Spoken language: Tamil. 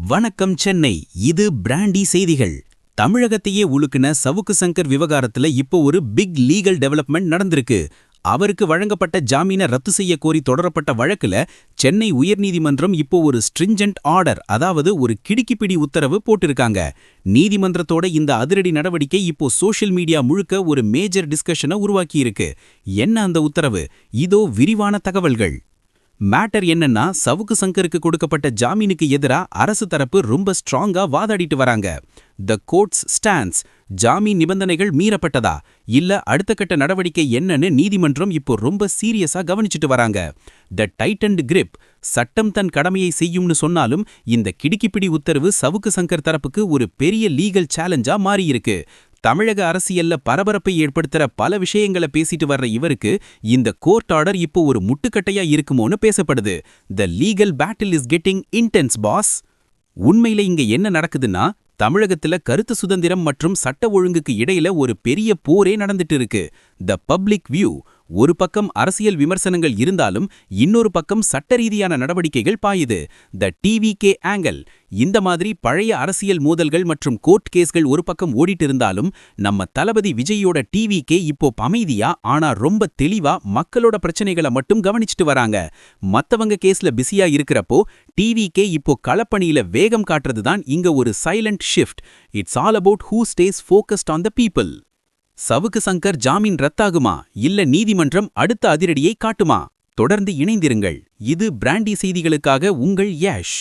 வணக்கம் சென்னை. இது பிராண்டி செய்திகள். தமிழகத்தையே உலுக்குன சவுக்கு சங்கர் விவகாரத்துல இப்போ ஒரு பிக் லீகல் டெவலப்மெண்ட் நடந்திருக்கு. அவருக்கு வழங்கப்பட்ட ஜாமீனை ரத்து செய்ய கோரி தொடரப்பட்ட வழக்குல சென்னை உயர்நீதிமன்றம் இப்போ ஒரு ஸ்ட்ரிஞ்சன்ட் ஆர்டர், அதாவது ஒரு கிடுக்கிப்பிடி உத்தரவு போட்டிருக்காங்க. நீதிமன்றத்தோட இந்த அதிரடி நடவடிக்கை இப்போ சோஷியல் மீடியா முழுக்க ஒரு மேஜர் டிஸ்கஷனை உருவாக்கியிருக்கு. என்ன அந்த உத்தரவு? இதோ விரிவான தகவல்கள். மேட்டர் என்னன்னா, சவுக்கு சங்கருக்கு கொடுக்கப்பட்ட ஜாமீனுக்கு எதிரா அரசு தரப்பு ரொம்ப ஸ்ட்ராங்கா வாதாடிட்டு வராங்க. த கோர்ட்ஸ் ஸ்டாண்ட்ஸ், ஜாமீன் நிபந்தனைகள் மீறப்பட்டதா இல்ல அடுத்த கட்ட நடவடிக்கை என்னன்னு நீதிமன்றம் இப்போ ரொம்ப சீரியஸா கவனிச்சுட்டு வராங்க. த டைட்டன்ட் கிரிப், சட்டம் தன் கடமையை செய்யும்னு சொன்னாலும் இந்த கிடுக்கிப்பிடி உத்தரவு சவுக்கு சங்கர் தரப்புக்கு ஒரு பெரிய லீகல் சேலஞ்சா மாறியிருக்கு. தமிழக அரசியல்ல பரபரப்பை ஏற்படுத்துற பல விஷயங்களை பேசிட்டு வர்ற இவருக்கு இந்த கோர்ட் ஆர்டர் இப்போ ஒரு முட்டுக்கட்டையா இருக்குமோன்னு பேசப்படுது. The legal battle is getting intense boss. உண்மையில இங்க என்ன நடக்குதுன்னா, தமிழகத்துல கருத்து சுதந்திரம் மற்றும் சட்ட ஒழுங்குக்கு இடையில ஒரு பெரிய போரே நடந்துட்டு இருக்கு. த பப்ளிக் வியூ, ஒரு பக்கம் அரசியல் விமர்சனங்கள் இருந்தாலும் இன்னொரு பக்கம் சட்ட ரீதியான நடவடிக்கைகள் பாயுது. த டிவிகே ஆங்கிள், இந்த மாதிரி பழைய அரசியல் மோதல்கள் மற்றும் கோர்ட் கேஸ்கள் ஒரு பக்கம் ஓடிட்டு இருந்தாலும் நம்ம தளபதி விஜயோட டிவிகே இப்போ அமைதியா ஆனா ரொம்ப தெளிவா மக்களோட பிரச்சனைகளை மட்டும் கவனிச்சுட்டு வராங்க. மத்தவங்க கேஸ்ல பிஸியா இருக்கிறப்போ டிவிகே இப்போ களப்பணியில வேகம் காட்டுறதுதான் இங்க ஒரு silent shift. It's all about who stays focused on the people. Savukku Shankar ஜாமீன் ரத்தாகுமா இல்ல நீதிமன்றம் அடுத்த அதிரடியை காட்டுமா? தொடர்ந்து இணைந்திருங்கள். இது பிராண்டி செய்திகளுக்காக உங்கள் யாஷ்.